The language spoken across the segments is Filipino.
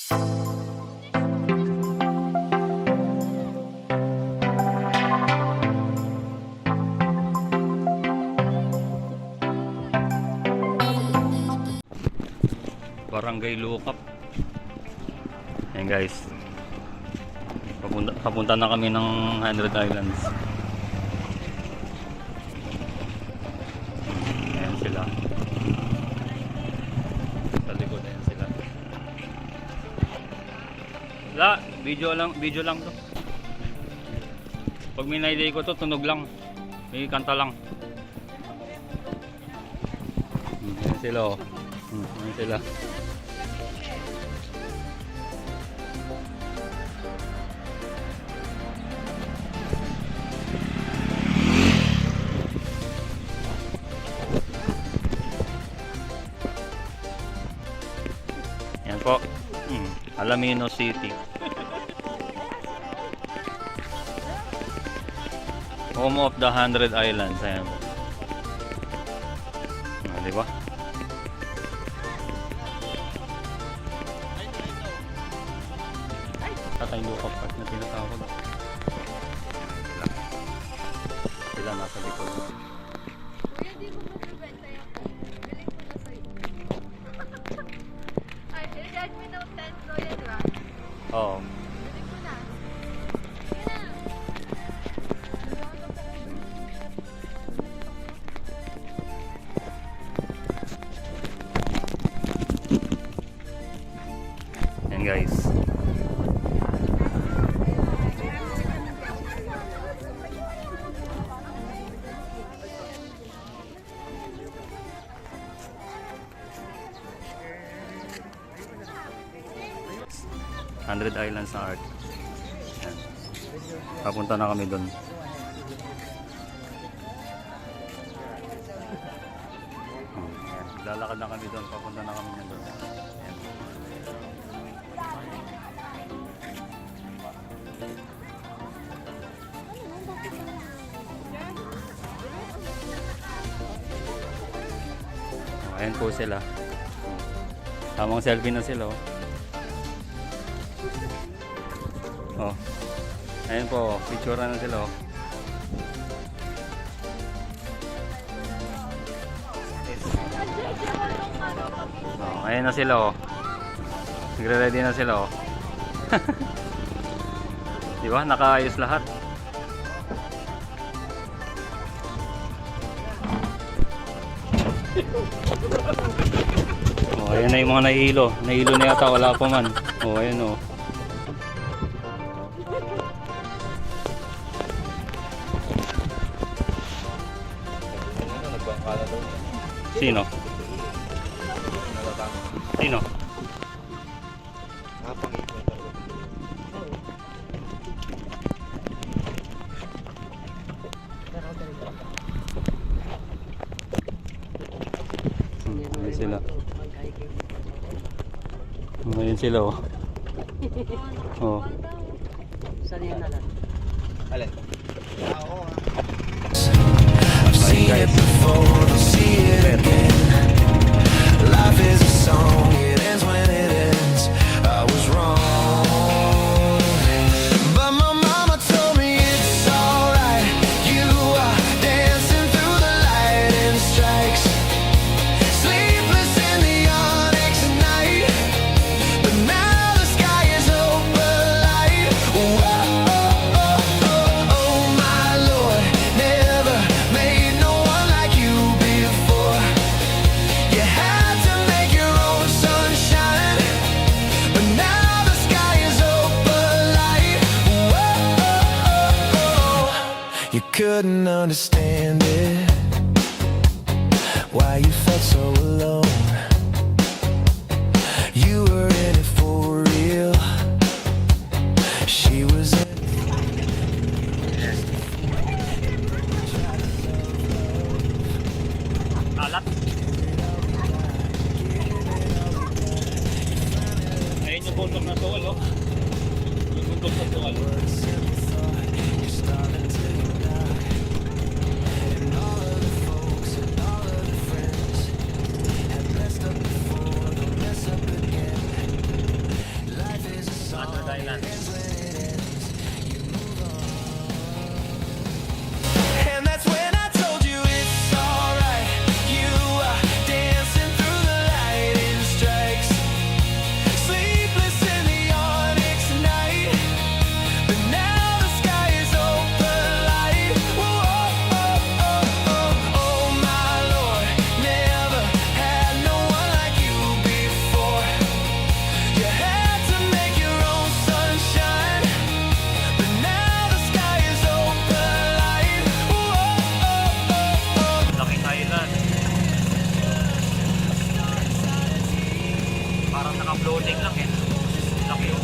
Barangay Lukap. Ayan guys, papunta na kami ng 100 Islands. Ayan sila sa likod, ayan sila. Wala, video lang to. Pag minayday ko to, tunog lang, may kanta lang. Ayan sila, oh. Ayan sila. Yan po, Alaminos City. Home of the 100 Islands. Ayan po. Diba? Tatay Lukap Park na tinatawag. Sila nasa likod. Kuya, di mo magbibenta yan. Galing ko na sa'yo. Ay, Redmi Note 10 Pro yan, diba? Oo. Galing ko na. Sige na. Yan guys. Hundred Islands na art. Yan. Papunta na kami doon. Lalakad na kami doon. Papunta na kami doon. Yan. Ayan po sila. Tamang selfie na sila, oh. Oh. Ayan po, picture na sila, oh. Oh, ayan na sila, oh. Nagre-ready na sila, oh. Diba? Nakaayos lahat. Oh, ayan na yung mga nahilo. Nahilo na yata, wala pa man. Oh, ayan, oh. Sino? Sino? Ayan sila. Ayan sila, oh. Oh. Sarihan na lang. Alin? Oo. I've seen it before, I'll see it again. Life is a song, it ends when it ends. I was wrong, but my mama told me it's alright. You are dancing through the lightning strikes, sleepless in the onyx night, but now the sky is open light. Whoa, oh my Lord, never made no one like you before. You had to make your own sunshine, but now the sky is open light. Whoa, you couldn't understand it, why you felt so alone. You were in it for real. She was in Alat. Ayun yung bundok na tuwal, oh. Yung bundok na tuwal. And that's when I told you it's alright. You are dancing through the lightning strikes, sleepless in the onyx night. But now the sky is open light. Whoa, oh, oh, oh, oh, my Lord, never had no one like you before. You had to make your own sunshine, but now the sky is open light. Whoa, oh, oh, oh. Laking island. Parang naka-floating lang eh. Laki yun.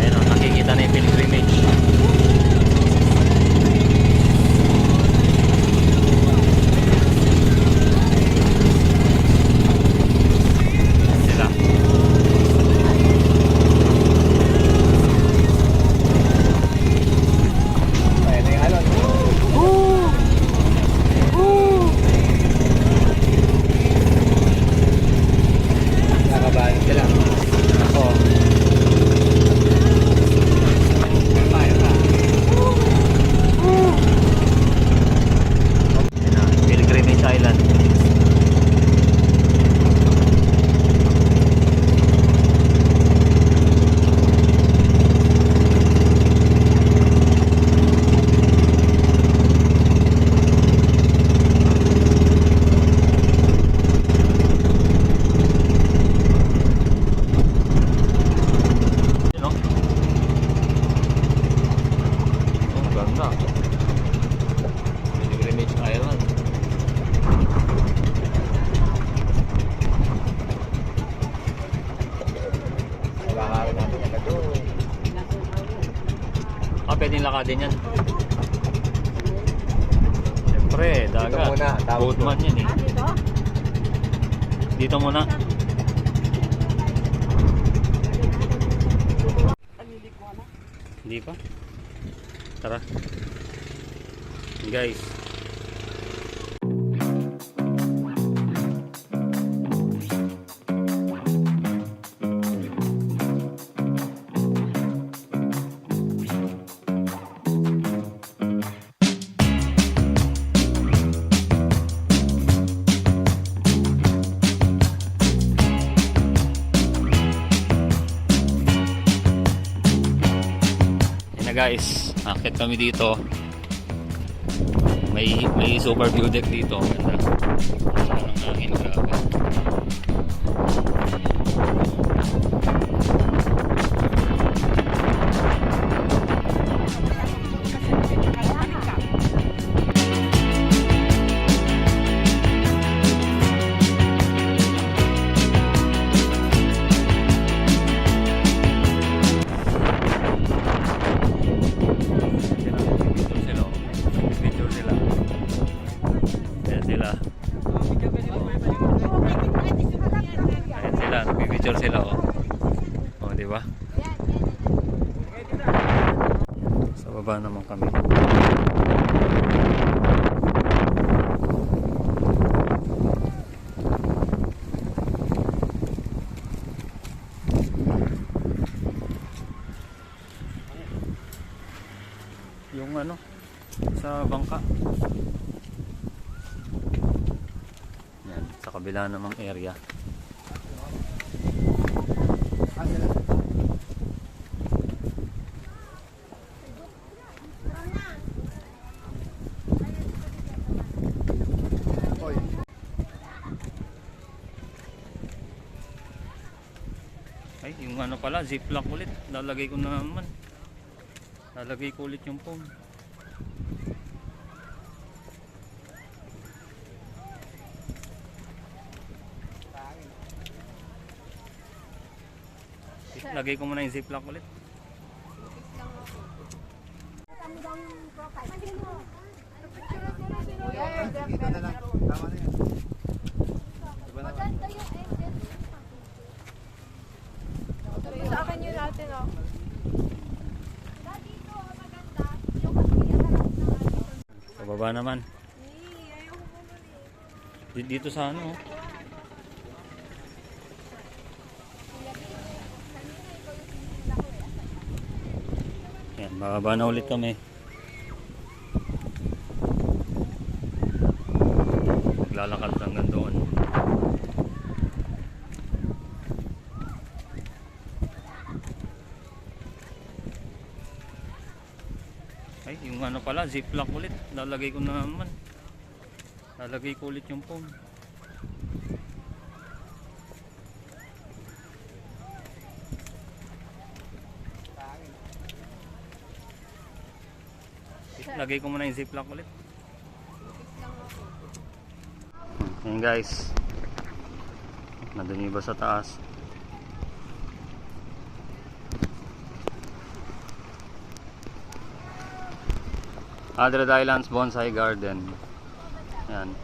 Ayan o, nakikita na yung pilgrimage. Sila. Ayan na yung alon. Nakabahan sila. Ako. Ayan na. Ayan na, Pilgrimage Island. Yun, no? Oh, ganda. Pilgrimage Island. Nakakaroon natin agad doon. Pwedeng lakadin yan. Siyempre, dagat. Dito muna, tawag Boatman yan eh. Dito muna. Hindi pa? Tara. Guys. Guys, akit kami dito. May super view deck dito. Ganda. Ang hangin, grabe. Nagpipicture sila oh. Oh, di ba? Sa baba naman kami. Yung ano sa bangka. Yan, sa kabila namang area. Ay, yung ano pala, ziplock ulit. Lalagay ko na naman. Lalagay ko ulit yung phone. Lagay ko muna yung ziplock ulit. Picture Dito na lang. Tama na yun. Diba naman? Maganda yung engine. Sa akin yun natin, oh. Dito, maganda. Yung pagkakaroon ng ating. Sa baba naman. Ayaw ko mo Dito sa ano. Yan, bababa na ulit kami. Maglalakad hanggang doon. Ay, yung ano pala, ziplock ulit. Lalagay ko na naman. Lalagay ko ulit yung phone. Lagay ko muna yung ziplock ulit. Ayan guys. Nandun yung iba sa taas. Adred Islands Bonsai Garden. Ayan.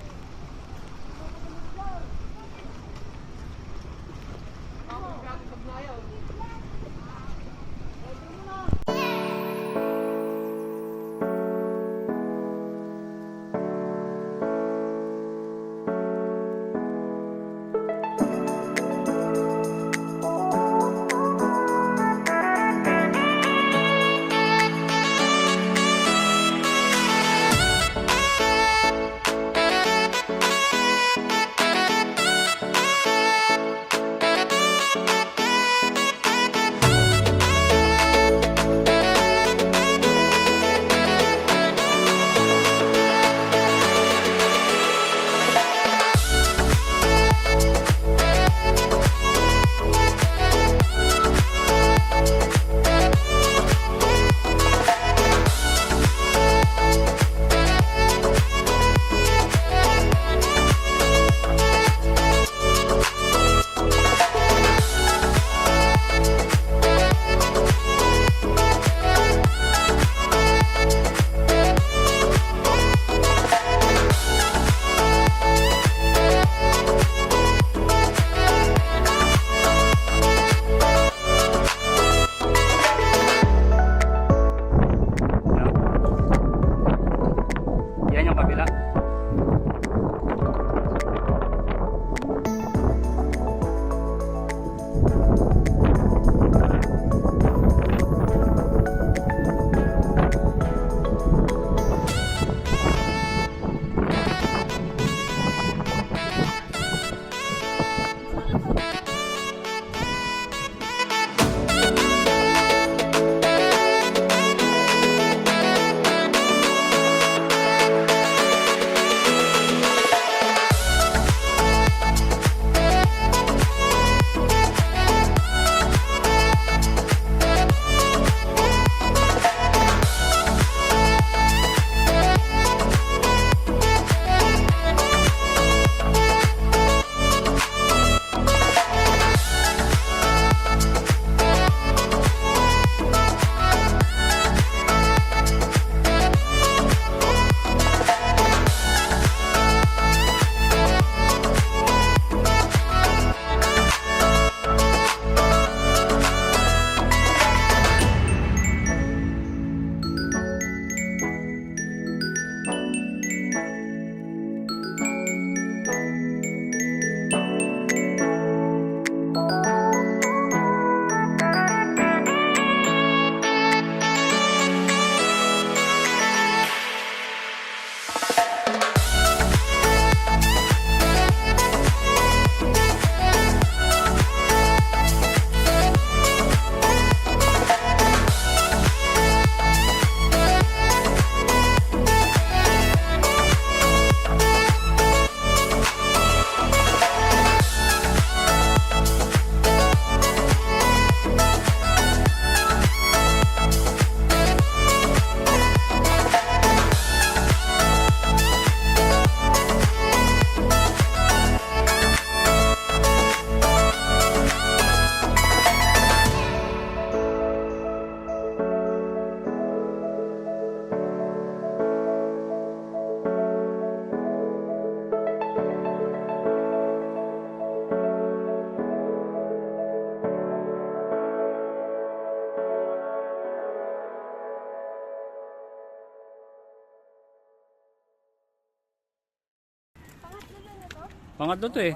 Pangatlo to eh.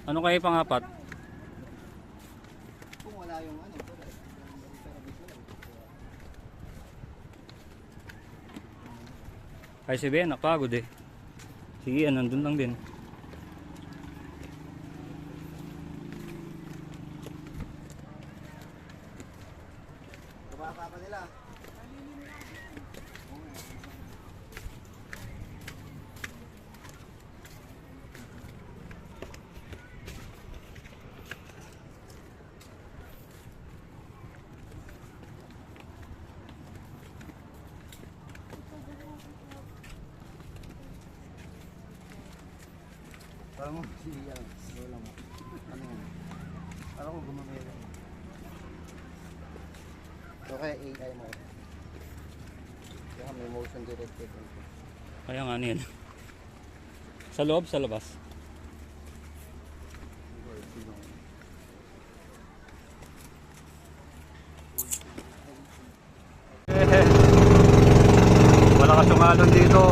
Ano kaya pangapat? Kung wala yung ano. Ay si Ben, napagod eh. Sige, nandun lang din. Kabaka pa nila. Parang mo si lola mo. Ano yan? Parang ko gumamaya. So kaya AI mo. Kaya may motion directed. Kaya nga niyan. Sa loob, sa labas. Wala ka sumalon dito.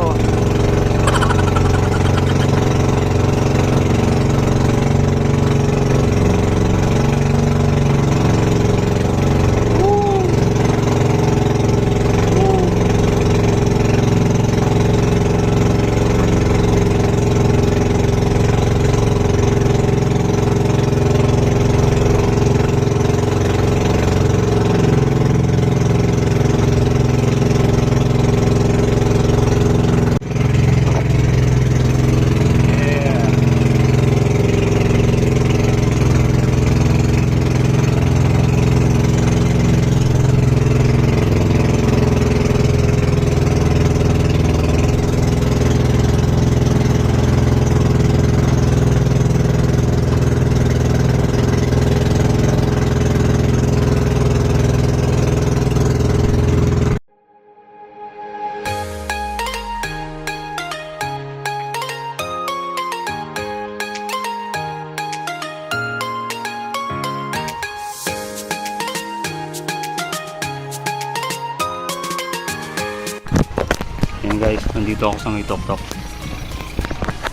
Ayan guys, nandito ako sa may tok-tok.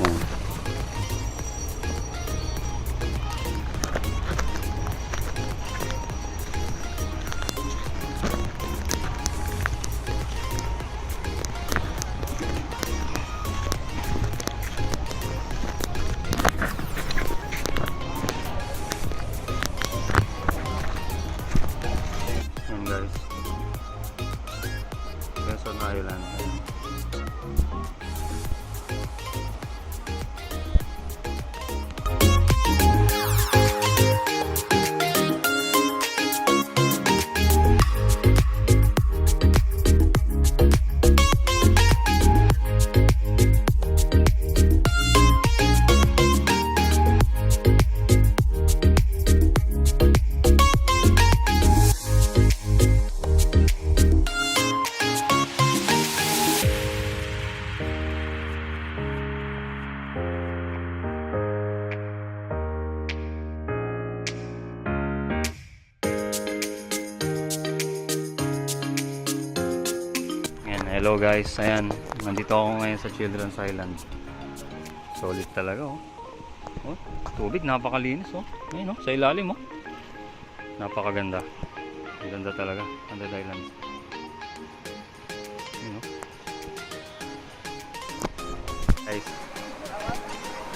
Ayan. Ayan guys. Quezon Island. Ayan. Hello guys, ayan, nandito ako ngayon sa Children's Island. Solid talaga oh. Oh, tubig napakalinis oh. Ayun oh, sa ilalim oh. Napakaganda. Ang ganda talaga, Under Island. Ayun oh. Guys,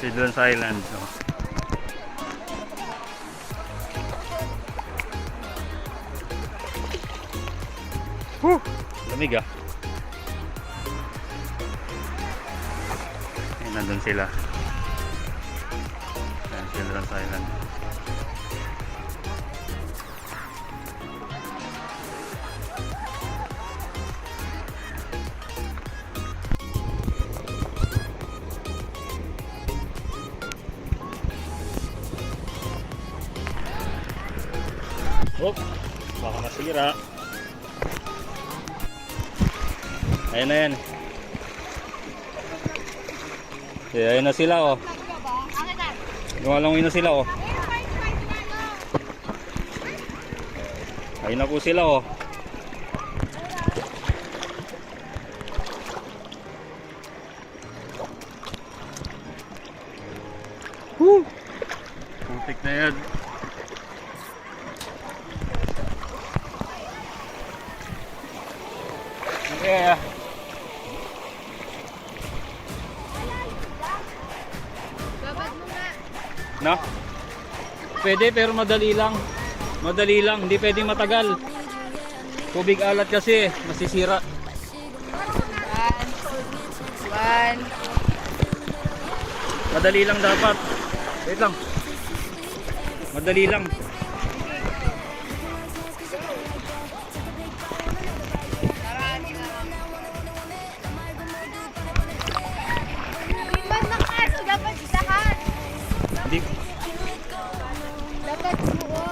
Children's Island oh. Woo! Lamig ah. Nandun sila. Ayan, Children's Island. Oh, baka masira. Ayan na yan. Yeah, ayun na sila oh. Lumalangin na sila oh. Ayun na po sila oh. Woo! Putik na yan. Yeah. Babad mo nga. No? Pwede pero madali lang. Madali lang, hindi pwedeng matagal. Tubig alat kasi, masisira. One. Madali lang dapat. Wait lang. Madali lang. Iman ng kaso, dapat isahan. Hindi. Dapat buo.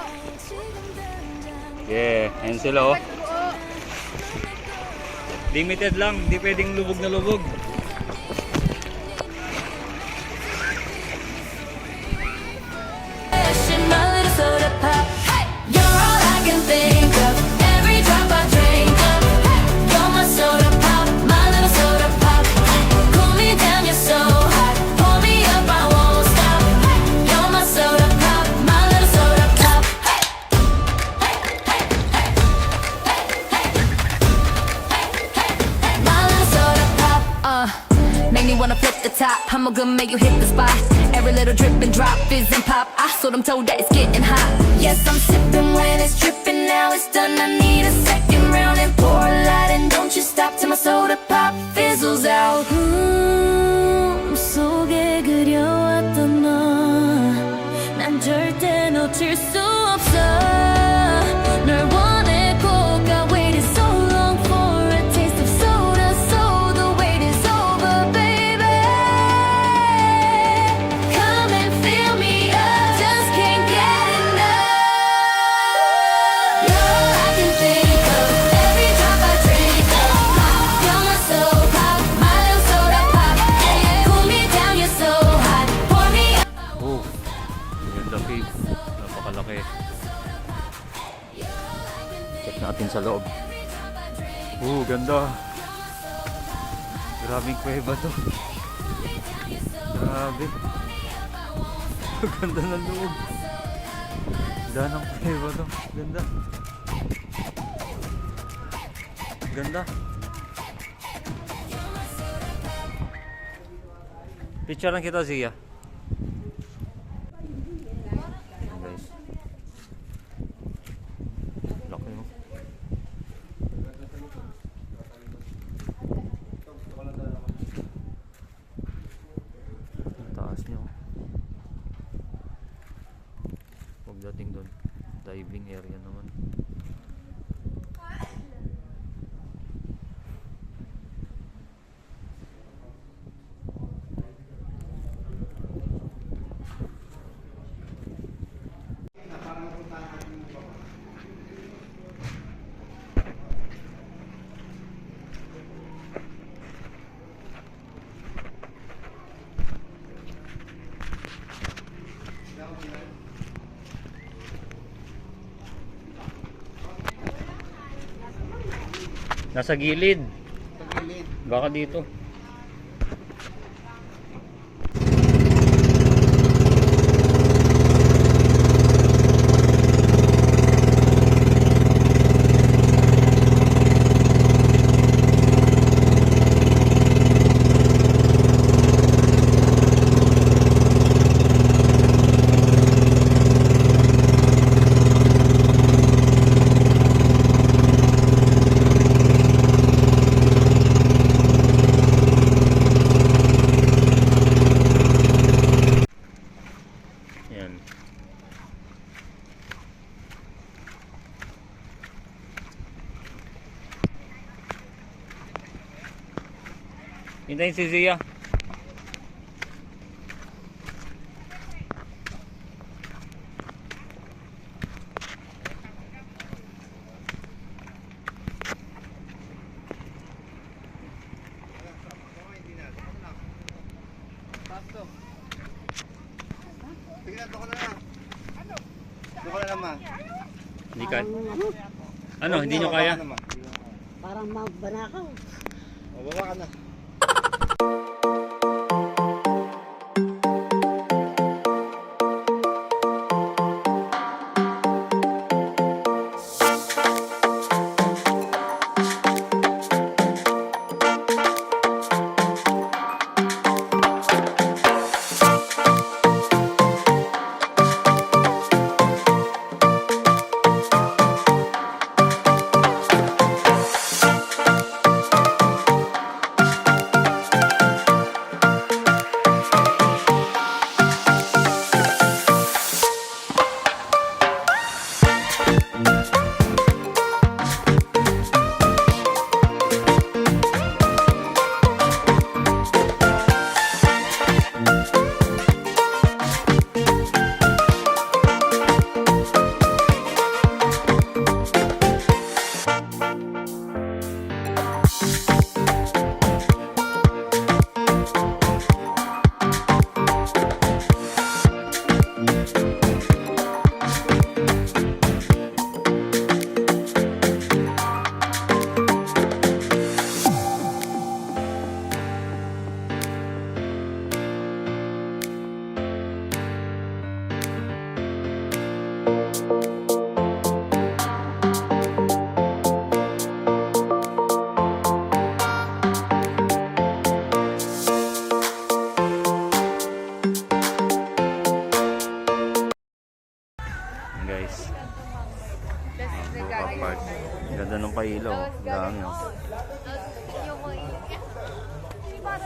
Yeah, ayun sila oh. Dapat buo. Limited lang, hindi pwedeng lubog na lubog. My little soda pop. You're all I can think of. Every drop I drink of. You're my soda pop. My little soda pop. Cool me down, you're so hot. Pull me up, I won't stop. You're my soda pop. My little soda pop. My little soda pop. Make me wanna flip the top. I'm gonna make you hit the spot. Every little drip and drop, fizz and pop. I saw them told that it's getting hot. Yes, I'm sipping when it's dripping. Now it's done. I need a second round and pour a lot. And don't you stop till my soda pop fizzles out. 속에 그려왔던 너. 난 절대 놓칠 수 없어. 널 원해 꼭. I waited so long for a taste of soda. So the wait is over, baby. Come and fill me up. Just can't get enough. You're all I can think of. Every drop I drink of. You're my soda pop. My little soda pop. Cool me down, you're so hot. Pour me up. Oh, ganda cave. Napakalaki. Check natin sa loob. Oh, ganda. Grabing kuweba to. Grabe. Ganda ng loob. Ganda ng kuweba to. Ganda. Ganda. Picture lang kita, Zia. Ayan, guys. Laki mo. Ang taas niya. Oh. Pagdating doon, diving area naman. Nasa gilid. Sa gilid. Baka dito. Yan. Hintayin si Zia. Tingnan, doon ka na lang. Doon ka na naman. Hindi ka. Ano, hindi nyo kaya? Parang magbanakaw. O, baba ka na.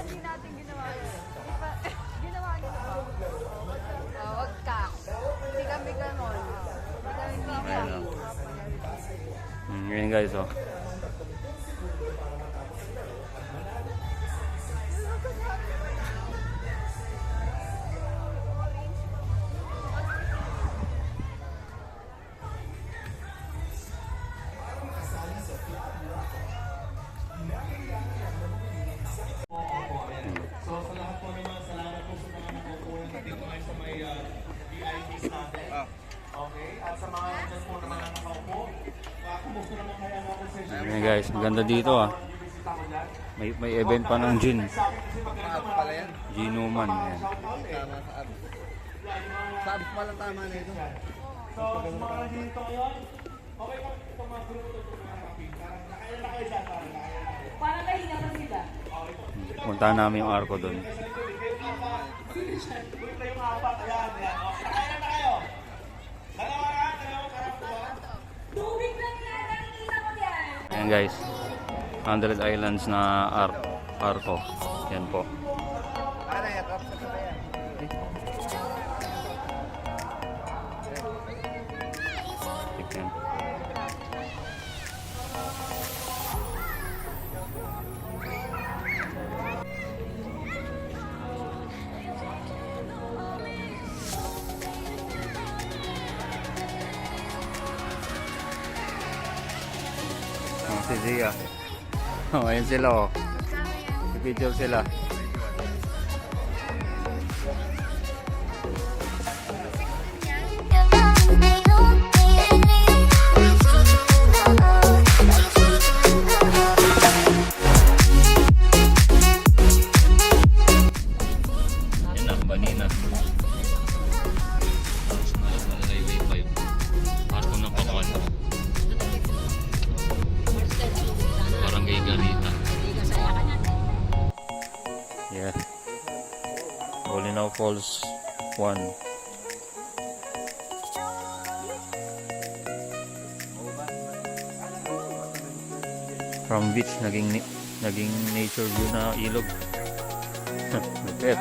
hindi natin ginawa yun. Ginawa nila ba? Wag ka. Hindi kami ganon. Hindi kami Ayan o. Ngayon guys oh. Ayan guys, maganda dito ah. May event pa ng gin. Maabs pala yan. Ginuman. Ayan. Tama sa abs. Sa abs pala tama na ito. Puntahan namin yung arko doon. Ayan guys, 100 Islands na arko. Yan po. Ano yan? Abs sa kaya yan. Tignan. Oh, si Zia. Oh, ayun sila oh. Video sila. Yan ang banina. Tapos nalalagay pa yung parko ng Pakuan. Barangay Garita. Yeah. Bolinao Falls 1. From beach naging nature view na ilog. Lupit.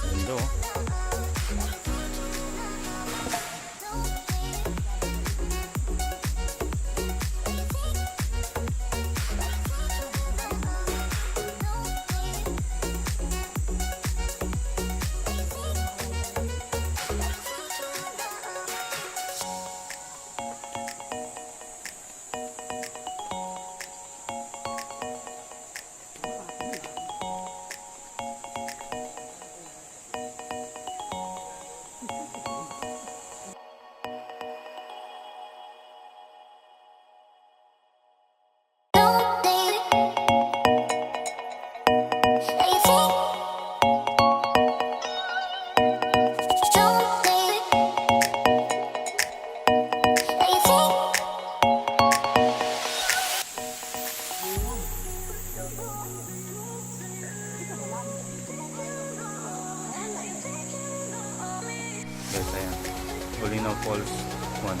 Ganda oh. Guys, ayan. Bolinao Falls 1.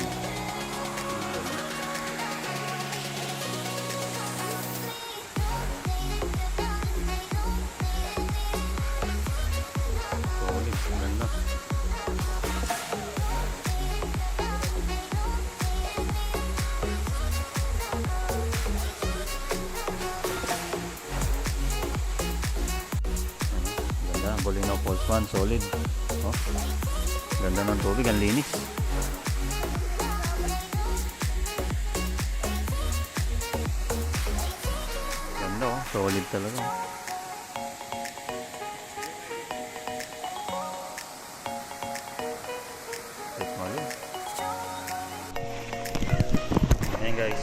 Solid, ganda. Ganda, Bolinao Falls 1, solid. Oh. Ganda ng tubig, ang linis. Ganda oh, solid talaga. Let's malo. Ayan guys.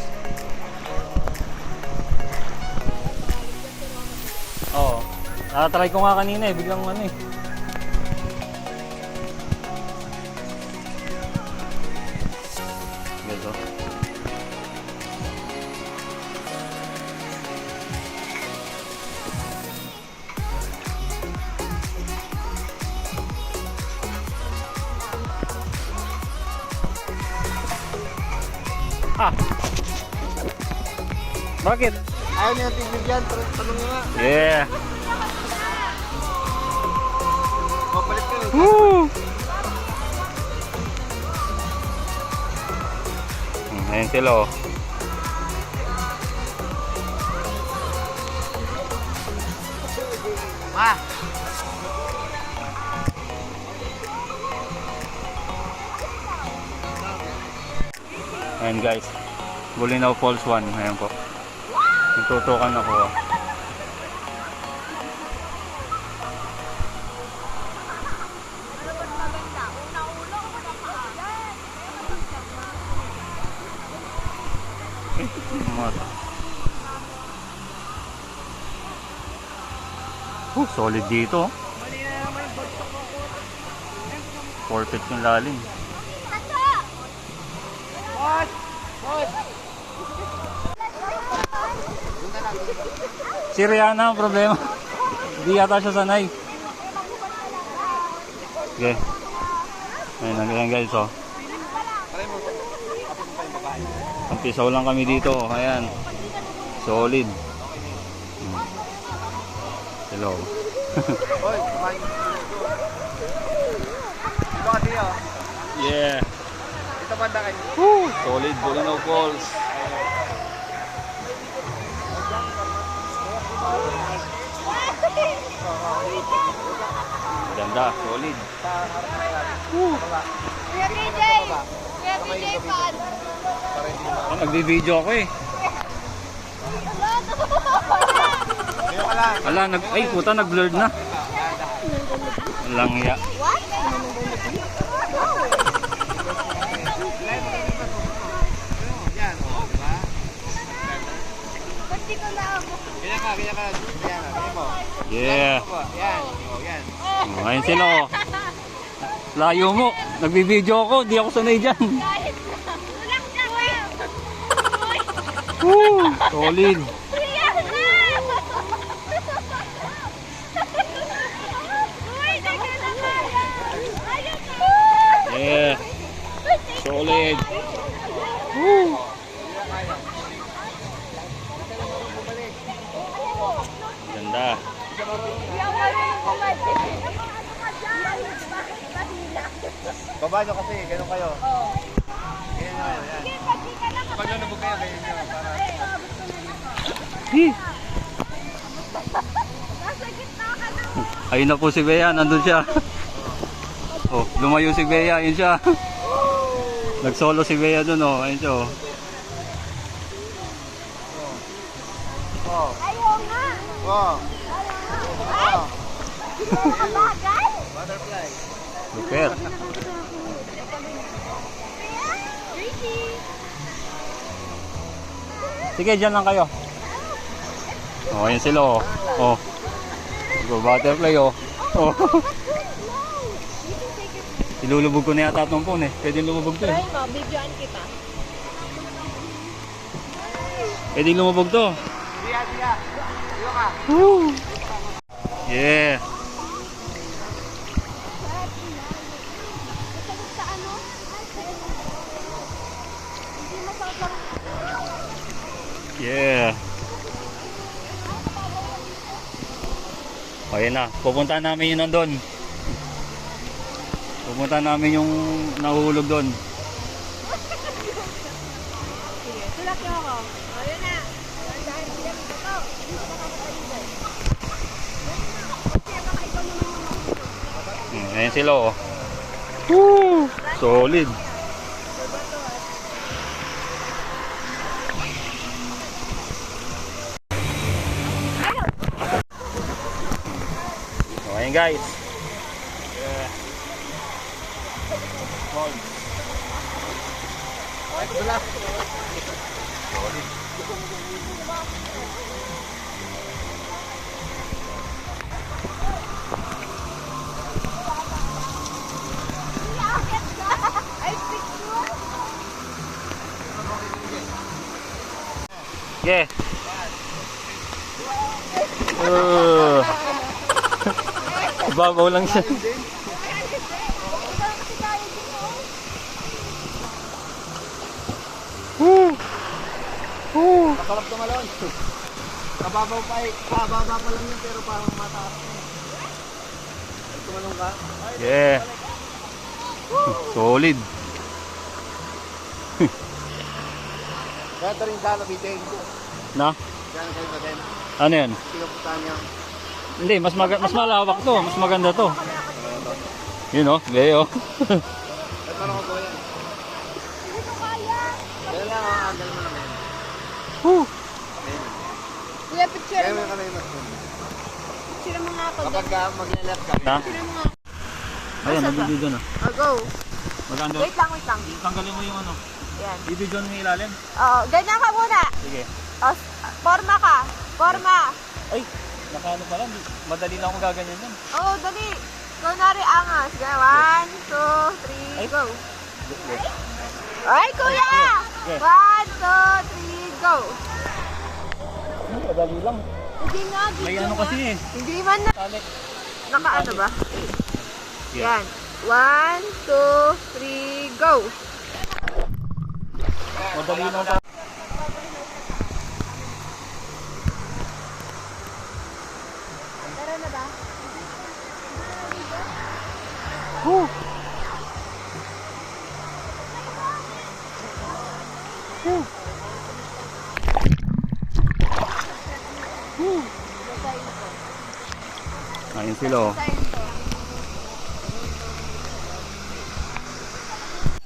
Oo. Try ko nga kanina eh, biglang ano eh. Bakit? Ayaw niya tigil dyan, tanong niya nga. Yeah. Mapalit ka. Woo! Ayan sila oh. Ma! Ayan guys, Bulinaw Falls 1. Ayan po. Nagtutukan ako. Mata. Solid dito. 4 feet yung lalim. Si Rihanna ang problema. Hindi yata siya sanay. Okay. Ayun lang guys oh. Pisaw lang kami dito. Ayan. Solid. Hello. Hoy, kumain ka dito. Dito ka diyo. Yeah. Dito banda kayo. Woo! Solid Bulinaw Falls. Ganda, solid. Kuya DJ! Kuya DJ, paano? Oh, nagbi-video ako eh. Kayo ka lang. Ala, ay puta, nag-blurred na. Langya. Yan, o, di ba? Ba't di ko naabot? Ganyan ka. Ganyan mo. Yeah. Yan, o, yan. Oh, ayun sila oh. Layo mo. Nagbi-video ako, di ako sanay dyan. Kahit na. Walang gawin! Woo! Solid. Uy, teka na kaya! Ayun na! Yeah. Solid. Woo! Ganda. Hindi ako marunong kumain. Baba nyo kasi, ganun kayo. Oo. Ganyan nyo, yan. Sige, pati ka lang. Pag nalubog kayo, ganyan nyo. Para... Nasa gitna ka na. Ayun na po si Bea, nandun siya. Oh, lumayo si Bea, ayun siya. Nag-solo si Bea dun oh, ayun siya oh. Oh, Ayaw nga. oh, Ay! Kabagay! butterfly. Super. Ricky! Sige, dyan lang kayo. Oh, ayun sila oh. Oh. Go butterfly oh. Oh. Ilulubog ko na yata itong phone eh. Pwede lumubog to eh. Try mo, videoan kita. Pwede lumubog to. Diya. Diyo ka. Woo! Yeah. Masagot sa ano? Hindi masasarap. Yeah. O, yan na. Pupuntahan namin yun nandun. Pupuntahan namin yung nahuhulog doon. Sige, tulak niyo ako. Ayun na. Dahil hindi kami ito. Hindi ko makakailan. Kasi baka ikaw naman yung mahulog. Ayan sila oh. Woo! Solid. So, ayan guys. Yeah. Ay, picture! Yeah. Babaw lang siya. Ikaw kasi kaya din, oh. Woo! Masarap tumalon. Kababaw pa eh. Kababa pa lang yun pero parang mataas. Ay, tumalon ka? Yeah. Solid. Kaya ito rin sana bitin. Na? Kaya kayo ba din? Ano yan? Pinapuntahan niya. Hindi, mas malawak to. Mas maganda to. Yun o. Leo. Ay, parang ako yan. Hindi ko kaya. Kaya lang, aangal mo naman. Woo. Kuya, picture Kaya mo. mo kami mas. Picture mo nga ako. Kapag mag-left ka. Na? Picture mo nga. Ayan, nabibidyo na. Go. Maganda. Wait lang, wait lang. Tanggalin mo yung ano. Yan. Bibidyo ng ilalim. Oo, ganyan ka muna. Sige. O, forma ka. Forma. Ay, nakaano pala. Madali lang ako gaganyan yan. Oo, dali. Kunwari angas. Ganyan. 1, 2, 3, go. Ay, kuya! Okay. 1, 2, 3, go. Madali lang. Hindi nga, May video ano nga. kasi eh. Hindi man na. Talik. Nakaano ba? Yeah. Yan. 1, 2, 3, go. Madali lang pa. Tara na ba? Woo. Ayun sila oh.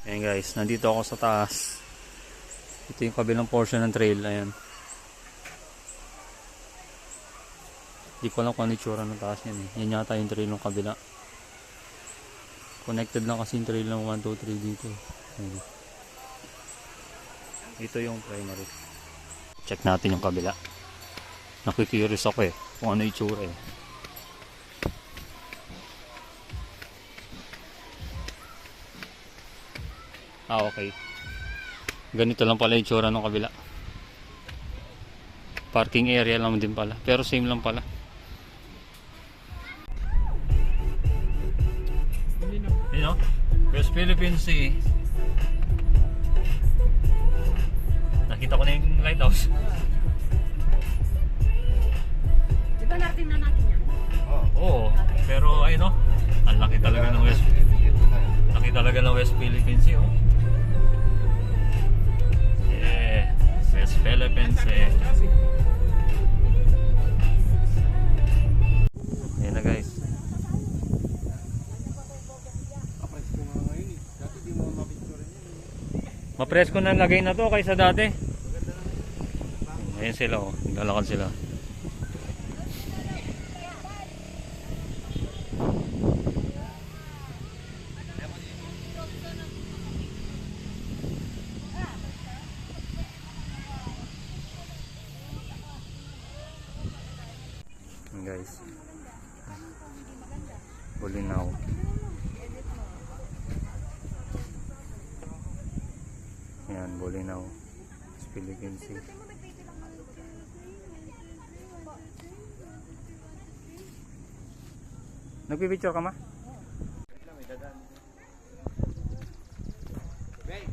Ayan guys, nandito ako sa taas. Ito yung kabilang portion ng trail. Ayan. Hindi ko alam kung ano yung tsura ng taas yan eh. Yan yata yung trail ng kabila. Connected lang kasi yung trail ng 1, 2, 3 dito. Ayan. Ito yung primary. Check natin yung kabila. Nakikurious ako eh. Kung ano yung tsura eh. Ah, okay. Ganito lang pala yung tsura ng kabila. Parking area lang din pala. Pero same lang pala. You know, West Philippine Sea. Nakita ko na yung lighthouse. Diba natin na natin yan? Oo. Pero ayun no, ang laki talaga ng West. Laki talaga ng West Philippine Sea oh. Yeah, West Philippine Sea. Ayan na guys. Kapresko nga ngayon eh. Dati di mo mapicture yan eh. Mapresko na lagay na to kaysa dati. Ayan sila oh, naglalakad sila. Ayan guys. Bulinaw. Ayan, Bulinaw. Philippine Sea. Nagpipicture ka ma? Hey!